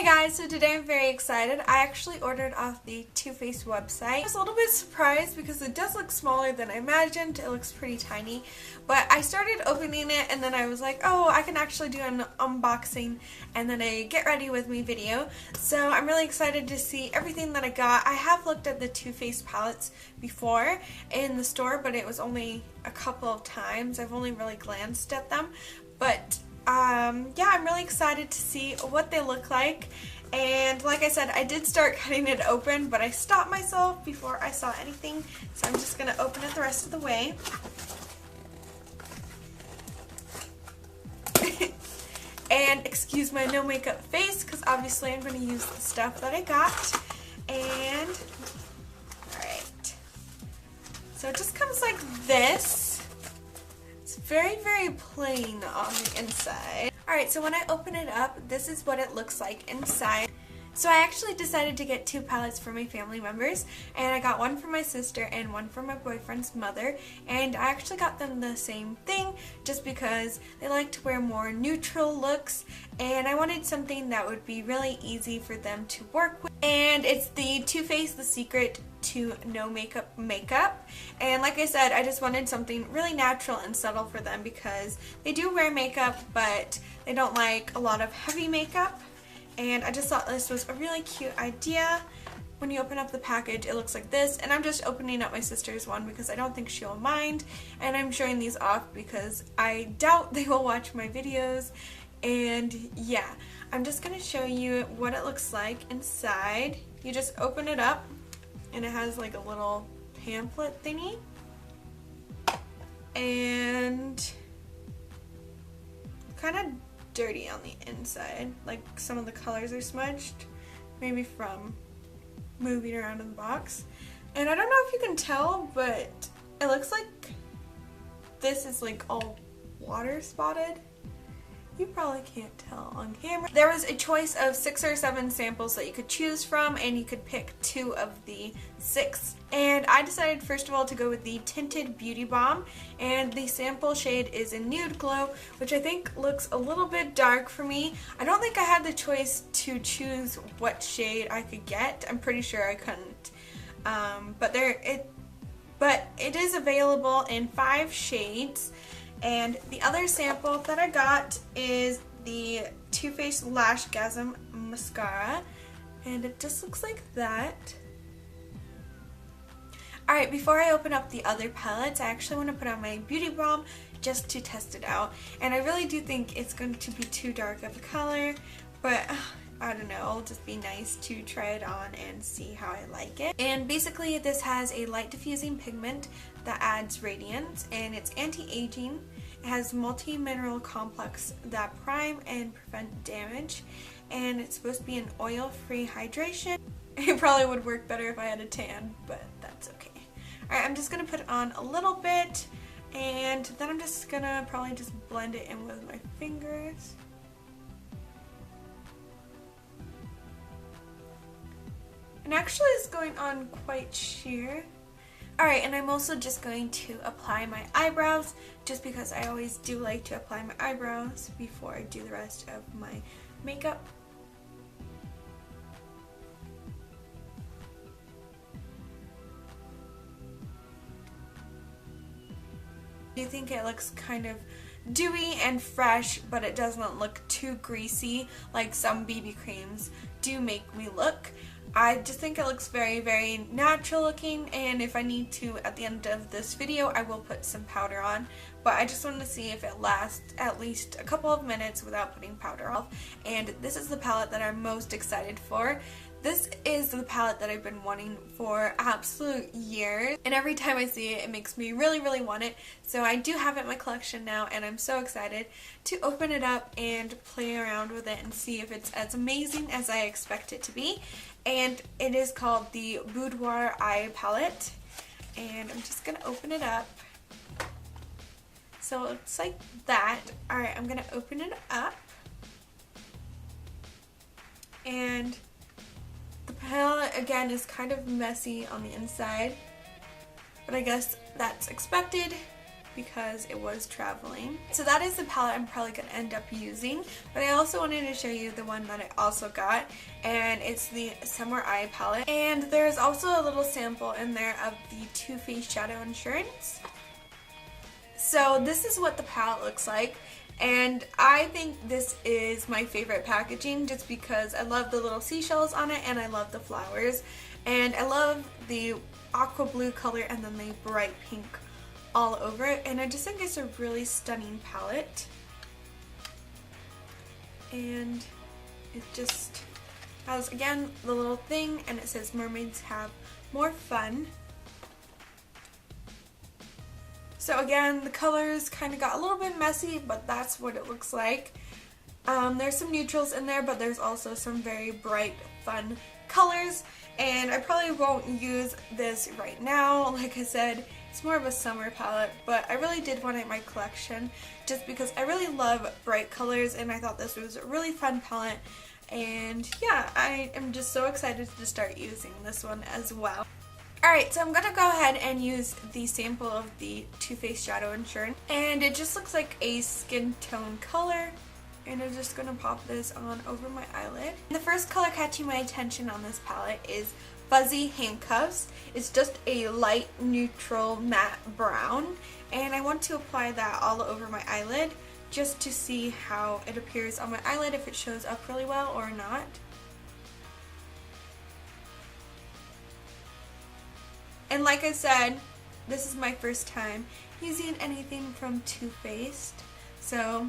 Hey guys, so today I'm very excited. I actually ordered off the Too Faced website. I was a little bit surprised because it does look smaller than I imagined. It looks pretty tiny, but I started opening it and then I was like, oh, I can actually do an unboxing and then a get ready with me video. So I'm really excited to see everything that I got. I have looked at the Too Faced palettes before in the store, but it was only a couple of times. I've only really glanced at them, but yeah, I'm really excited to see what they look like. And like I said, I did start cutting it open, but I stopped myself before I saw anything, so I'm just going to open it the rest of the way. And excuse my no makeup face, because obviously I'm going to use the stuff that I got. And alright, so it just comes like this. It's very, very plain on the inside. Alright, so when I open it up, this is what it looks like inside. So I actually decided to get two palettes for my family members, and I got one for my sister and one for my boyfriend's mother, and I actually got them the same thing just because they like to wear more neutral looks, and I wanted something that would be really easy for them to work with. And it's the Too Faced The Secret to No Makeup makeup, and like I said, I just wanted something really natural and subtle for them because they do wear makeup, but they don't like a lot of heavy makeup. And I just thought this was a really cute idea. When you open up the package, it looks like this, and I'm just opening up my sister's one because I don't think she'll mind, and I'm showing these off because I doubt they will watch my videos. And yeah, I'm just going to show you what it looks like inside. You just open it up and it has like a little pamphlet thingy, and kind of dirty on the inside, like some of the colors are smudged, maybe from moving around in the box. And I don't know if you can tell, but it looks like this is like all water spotted. You probably can't tell on camera. There was a choice of 6 or 7 samples that you could choose from, and you could pick 2 of the 6. And I decided first of all to go with the Tinted Beauty Balm, and the sample shade is in Nude Glow, which I think looks a little bit dark for me. I don't think I had the choice to choose what shade I could get. I'm pretty sure I couldn't. But it is available in 5 shades. And the other sample that I got is the Too Faced Lashgasm Mascara, and it just looks like that. Alright, before I open up the other palettes, I actually want to put on my beauty balm just to test it out. And I really do think it's going to be too dark of a color, but I don't know, it'll just be nice to try it on and see how I like it. And basically this has a light diffusing pigment that adds radiance, and it's anti-aging. It has multi-mineral complex that prime and prevent damage, and it's supposed to be an oil-free hydration. It probably would work better if I had a tan, but that's okay. Alright, I'm just going to put it on a little bit, and then I'm just going to probably just blend it in with my fingers. And actually it's going on quite sheer. Alright, and I'm also just going to apply my eyebrows, just because I always do like to apply my eyebrows before I do the rest of my makeup. I think it looks kind of dewy and fresh, but it doesn't look too greasy like some BB creams do make me look. I just think it looks very, very natural looking, and if I need to at the end of this video, I will put some powder on, but I just wanted to see if it lasts at least a couple of minutes without putting powder on. And this is the palette that I'm most excited for. This is the palette that I've been wanting for absolute years, and every time I see it, it makes me really, really want it. So I do have it in my collection now, and I'm so excited to open it up and play around with it and see if it's as amazing as I expect it to be. And it is called the Boudoir Eye Palette, and I'm just going to open it up. So it looks like that. Alright, I'm going to open it up, and the palette again is kind of messy on the inside, but I guess that's expected. because it was traveling. So that is the palette I'm probably going to end up using, but I also wanted to show you the one that I also got, and it's the Summer Eye palette. And there's also a little sample in there of the Too Faced Shadow Insurance. So this is what the palette looks like, and I think this is my favorite packaging just because I love the little seashells on it and I love the flowers, and I love the aqua blue color and then the bright pink all over it, and I just think it's a really stunning palette. And it just has, again, the little thing, and it says mermaids have more fun. So again, the colors kind of got a little bit messy, but that's what it looks like. There's some neutrals in there, but there's also some very bright, fun colors, and I probably won't use this right now. Like I said, it's more of a summer palette, but I really did want it in my collection just because I really love bright colors, and I thought this was a really fun palette. And yeah, I am just so excited to start using this one as well. Alright, so I'm going to go ahead and use the sample of the Too Faced Shadow Insurance, and it just looks like a skin tone color, and I'm just going to pop this on over my eyelid. The first color catching my attention on this palette is Fuzzy Handcuffs. It's just a light neutral matte brown, and I want to apply that all over my eyelid just to see how it appears on my eyelid, if it shows up really well or not. And like I said, this is my first time using anything from Too Faced, so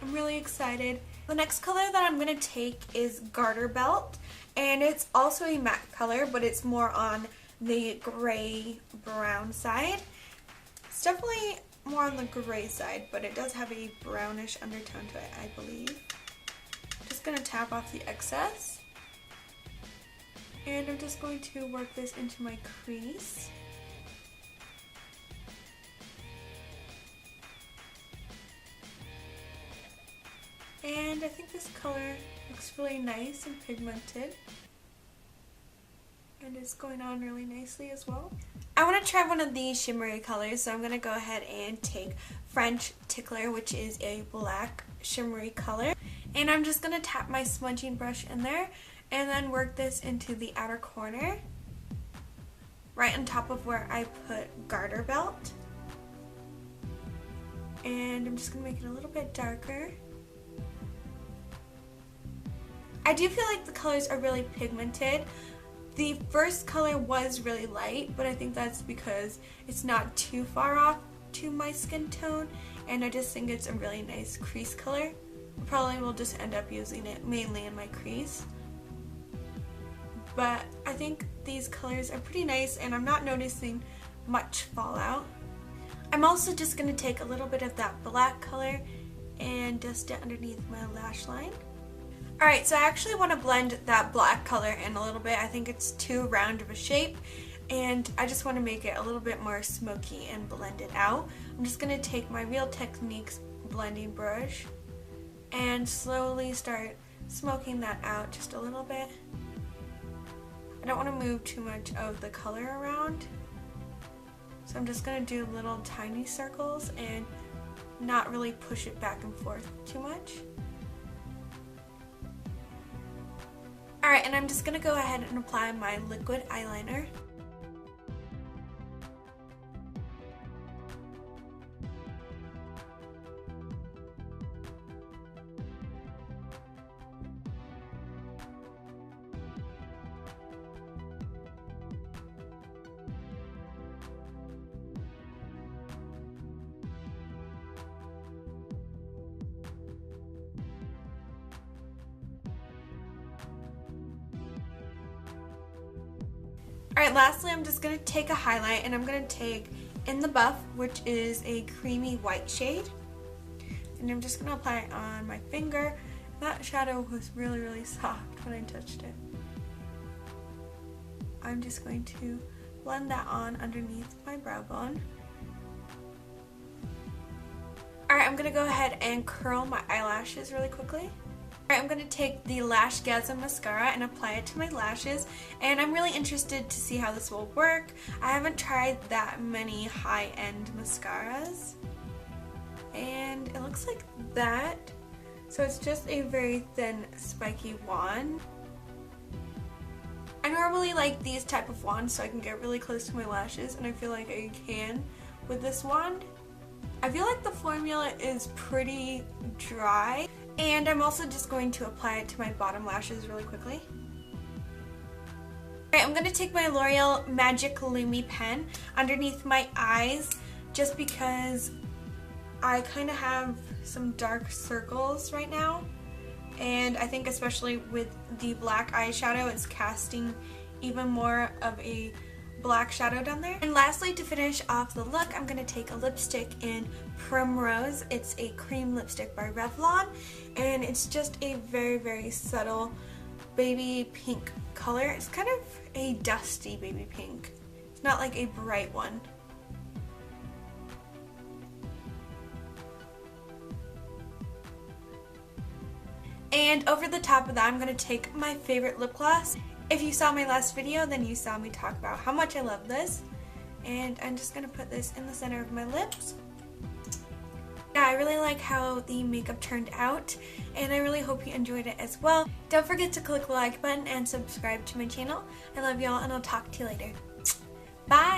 I'm really excited. The next color that I'm going to take is Garter Belt, and it's also a matte color, but it's more on the gray brown side. It's definitely more on the gray side, but it does have a brownish undertone to it, I believe. I'm just going to tap off the excess. And I'm just going to work this into my crease. And I think this color looks really nice and pigmented. And it's going on really nicely as well. I want to try one of these shimmery colors, so I'm going to go ahead and take French Tickler, which is a black shimmery color. And I'm just going to tap my smudging brush in there and then work this into the outer corner, right on top of where I put Garter Belt. And I'm just going to make it a little bit darker. I do feel like the colors are really pigmented. The first color was really light, but I think that's because it's not too far off to my skin tone, and I just think it's a really nice crease color. I probably will just end up using it mainly in my crease. But I think these colors are pretty nice, and I'm not noticing much fallout. I'm also just going to take a little bit of that black color and dust it underneath my lash line. Alright, so I actually want to blend that black color in a little bit. I think it's too round of a shape, and I just want to make it a little bit more smoky and blend it out. I'm just going to take my Real Techniques blending brush and slowly start smoking that out just a little bit. I don't want to move too much of the color around, so I'm just going to do little tiny circles and not really push it back and forth too much. Alright, and I'm just going to go ahead and apply my liquid eyeliner. Alright, lastly, I'm just going to take a highlight, and I'm going to take In the Buff, which is a creamy white shade. And I'm just going to apply it on my finger. That shadow was really, really soft when I touched it. I'm just going to blend that on underneath my brow bone. Alright, I'm going to go ahead and curl my eyelashes really quickly. Alright, I'm going to take the Lashgasm mascara and apply it to my lashes, and I'm really interested to see how this will work. I haven't tried that many high-end mascaras, and it looks like that. So it's just a very thin, spiky wand. I normally like these type of wands so I can get really close to my lashes, and I feel like I can with this wand. I feel like the formula is pretty dry, and I'm also just going to apply it to my bottom lashes really quickly. Alright, I'm going to take my L'Oreal Magic Lumi pen underneath my eyes just because I kind of have some dark circles right now, and I think especially with the black eyeshadow it's casting even more of a black shadow down there. And lastly, to finish off the look, I'm going to take a lipstick in Primrose. It's a cream lipstick by Revlon, and it's just a very, very subtle baby pink color. It's kind of a dusty baby pink. It's not like a bright one. And over the top of that, I'm going to take my favorite lip gloss. If you saw my last video, then you saw me talk about how much I love this. And I'm just going to put this in the center of my lips. Yeah, I really like how the makeup turned out, and I really hope you enjoyed it as well. Don't forget to click the like button and subscribe to my channel. I love y'all, and I'll talk to you later. Bye!